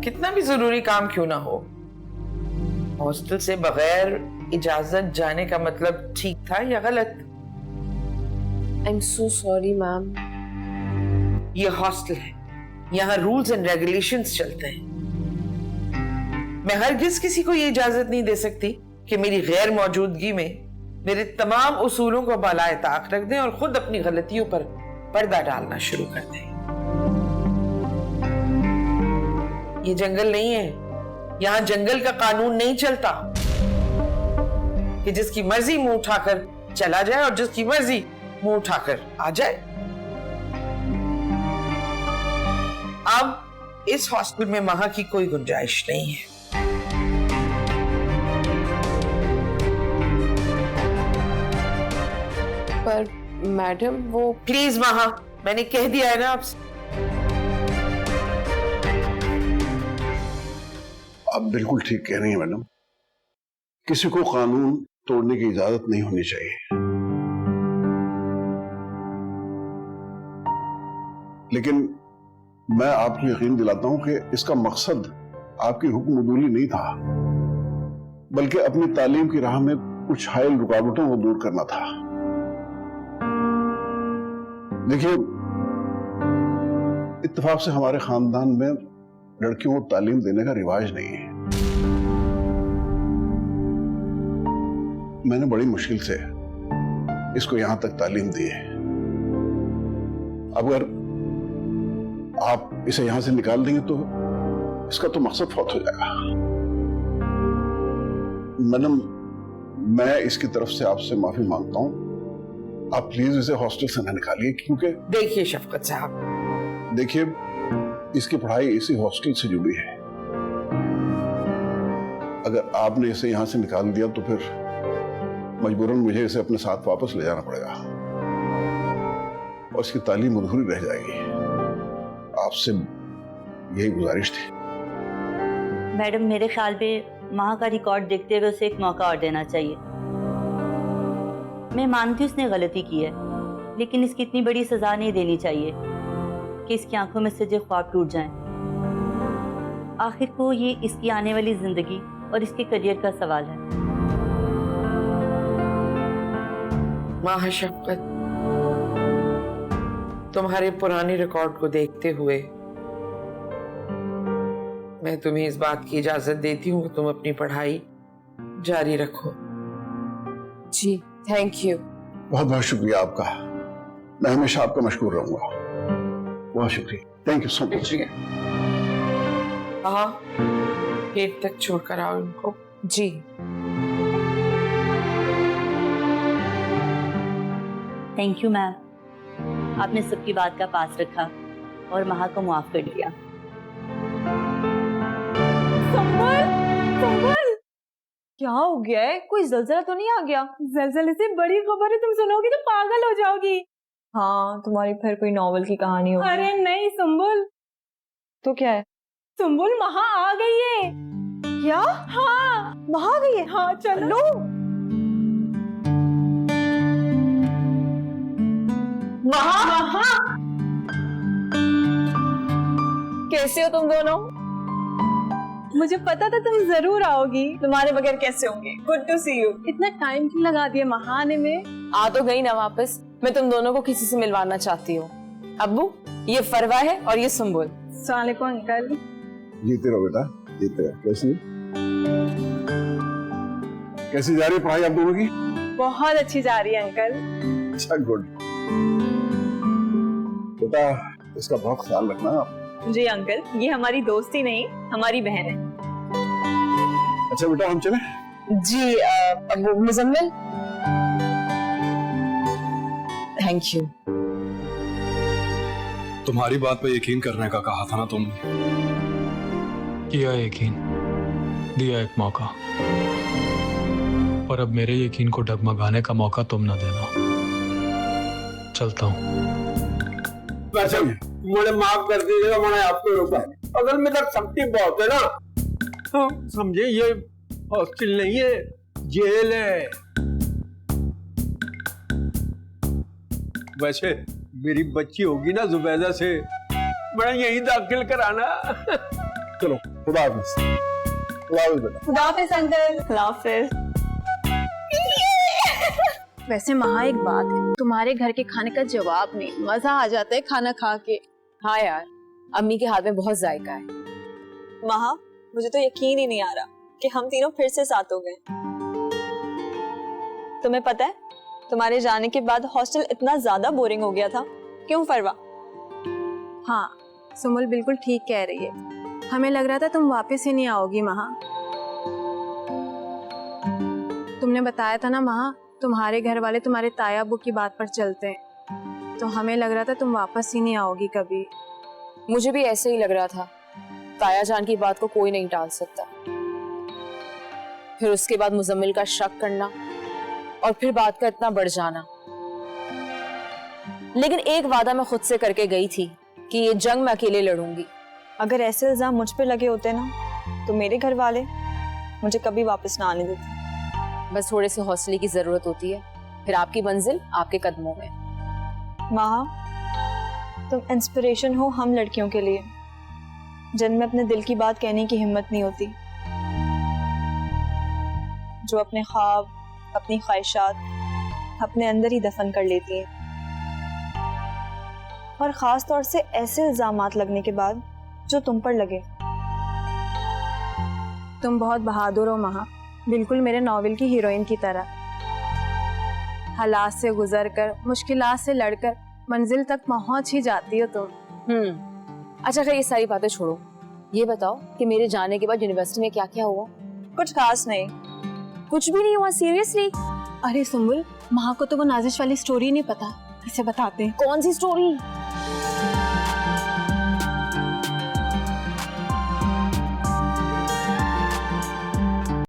कितना भी जरूरी काम क्यों ना हो, हॉस्टल से बगैर इजाजत जाने का मतलब ठीक था या गलत? I am so sorry ma'am. ये हॉस्टल है, यहाँ रूल्स एंड रेगुलेशंस चलते हैं। मैं हरगिज किसी को ये इजाजत नहीं दे सकती कि मेरी गैर मौजूदगी में मेरे तमाम उसूलों को बालाए ताक रख दें और खुद अपनी गलतियों पर पर्दा डालना शुरू कर दें। ये जंगल नहीं है, यहाँ जंगल का कानून नहीं चलता कि जिसकी मर्जी मुंह उठाकर चला जाए और जिसकी मर्जी मुंह उठाकर आ जाए। अब इस हॉस्टल में महा की कोई गुंजाइश नहीं है। पर मैडम वो प्लीज महा, मैंने कह दिया है ना आपसे। आप बिल्कुल ठीक कह रही हैं मैडम, किसी को कानून तोड़ने की इजाजत नहीं होनी चाहिए, लेकिन मैं आपको यकीन दिलाता हूं कि इसका मकसद आपकी हुक्मदूली नहीं था, बल्कि अपनी तालीम की राह में कुछ हायल रुकावटों को दूर करना था। देखिए, इत्तेफाक से हमारे खानदान में लड़कियों को तालीम देने का रिवाज नहीं है। मैंने बड़ी मुश्किल से इसको यहां तक तालीम दी है। अगर आप इसे यहां से निकाल देंगे तो इसका तो मकसद फौत हो जाएगा। मैडम, मैं इसकी तरफ से आपसे माफी मांगता हूं, आप प्लीज इसे हॉस्टल से ना निकालिए, क्योंकि देखिए शफकत साहब, देखिए, इसकी पढ़ाई इसी हॉस्टल से जुड़ी है। अगर आपने इसे यहां से निकाल दिया तो फिर मजबूरन मुझे इसे अपने साथ वापस ले जाना पड़ेगा और इसकी तालीम अधूरी रह जाएगी। आपसे यही गुजारिश थी। मैडम, मेरे ख्याल में महा का रिकॉर्ड देखते हुए उसे एक मौका और देना चाहिए। मैं मानती हूँ उसने गलती की है, लेकिन इसकी इतनी बड़ी सजा नहीं देनी चाहिए कि इसकी आंखों में से जो ख्वाब टूट जाएं। आखिर को ये इसकी आने वाली जिंदगी और इसके करियर का सवाल है। माँ शफकत, तुम्हारे पुराने रिकॉर्ड को देखते हुए मैं तुम्हें इस बात की इजाजत देती हूँ कि तुम अपनी पढ़ाई जारी रखो। जी थैंक यू। बहुत बहुत शुक्रिया आपका, मैं हमेशा आपका मशकूर रहूंगा। बहुत शुक्रिया, थैंक यू सो मच। हाँ, गेट तक छोड़कर आओ इनको। जी थैंक यू मैम, आपने सबकी बात का पास रखा और महा को माफ कर दिया। संभल, क्या हो गया है? कोई जलजला तो नहीं आ गया? जलजले से बड़ी खबर है, तुम सुनोगी तो पागल हो जाओगी। हाँ, तुम्हारी फिर कोई नॉवल की कहानी होगी। अरे नहीं संभल। तो क्या है? संभल, महा आ गई है। क्या? हाँ, महा आ गई है। हाँ चलो। महा, कैसे हो तुम दोनों? मुझे पता था तुम जरूर आओगी, तुम्हारे बगैर कैसे होंगे। Good to see you. इतना टाइम क्यों लगा दिया महा आने में? आ तो गई ना वापस। मैं तुम दोनों को किसी से मिलवाना चाहती हूँ। अब्बू, ये फरवा है और ये सुंबुल। अस्सलाम वालेकुम अंकल। जीते रहो बेटा, जीते रहो। कैसी जा रही है पढ़ाई आप दोनों की? बहुत अच्छी जा रही है अंकल। अच्छा, गुड। बेटा, इसका बहुत ख्याल रखना आप। जी अंकल, ये हमारी दोस्ती नहीं, हमारी बहन है। अच्छा बेटा, हम चले? जी अब्बू। Muzammil, thank you. तुम्हारी बात पे यकीन करने का कहा था ना तुमने। किया यकीन, दिया एक मौका, और अब मेरे यकीन को डगमगाने का मौका तुम ना देना। चलता हूँ। वैसे मुझे माफ कर दीजिएगा, मैंने आपको रोका है। अगर मेरा सख्ती बहुत है ना, तो समझे ये हॉस्टल नहीं है, जेल है। वैसे मेरी बच्ची होगी ना जुबैदा से, मैं यही दाखिल कराना। चलो खुदा हाफिज। खुदा हाफिज बेटा। खुदा हाफिज अंकल। खुदा हाफिज। वैसे महा एक बात है, तुम्हारे घर के खाने का जवाब नहीं, मजा आ जाता है खाना खा के। हाँ यार, अम्मी के हाथ में बहुत जायका है। महा, मुझे तो यकीन ही नहीं आ रहा कि हम तीनों फिर से साथ हो गए। तुम्हें पता है, तुम्हारे जाने के बाद हॉस्टल इतना ज्यादा बोरिंग हो गया था। क्यों फरवा? हाँ, सुमुल बिल्कुल ठीक कह रही है। हमें लग रहा था तुम वापस ही नहीं आओगी महा। तुमने बताया था ना महा, तुम्हारे घर वाले तुम्हारे ताया अब्बू की बात पर चलते हैं, तो हमें लग रहा था तुम वापस ही नहीं आओगी कभी। मुझे भी ऐसे ही लग रहा था। ताया जान की बात को कोई नहीं टाल सकता। फिर उसके बाद मुजम्मिल का शक करना और फिर बात का इतना बढ़ जाना। लेकिन एक वादा मैं खुद से करके गई थी कि ये जंग मैं अकेले लड़ूंगी। अगर ऐसे इल्जाम मुझ पे लगे होते ना, तो मेरे घर वाले मुझे कभी वापस ना आने देते। बस थोड़े से हौसले की जरूरत होती है, फिर आपकी मंजिल आपके कदमों में। महा, तुम इंस्पिरेशन हो हम लड़कियों के लिए, जिनमें अपने दिल की बात कहने की हिम्मत नहीं होती, जो अपने ख्वाब, अपनी ख्वाहिशात अपने अंदर ही दफन कर लेती हैं। और खास तौर से ऐसे इल्जामात लगने के बाद जो तुम पर लगे। तुम बहुत बहादुर हो महा, बिल्कुल मेरे नॉवेल की हीरोइन की तरह। हालात से गुजरकर, मुश्किलात से लड़कर मंजिल तक पहुंच ही जाती हो तुम। अच्छा ये सारी बातें छोड़ो, ये बताओ कि मेरे जाने के बाद यूनिवर्सिटी में क्या क्या हुआ? कुछ खास नहीं। कुछ भी नहीं हुआ? सीरियसली? अरे सुम्बुल, महा को तो वो नाजिश वाली स्टोरी नहीं पता, इसे बताते हैं। कौन सी स्टोरी?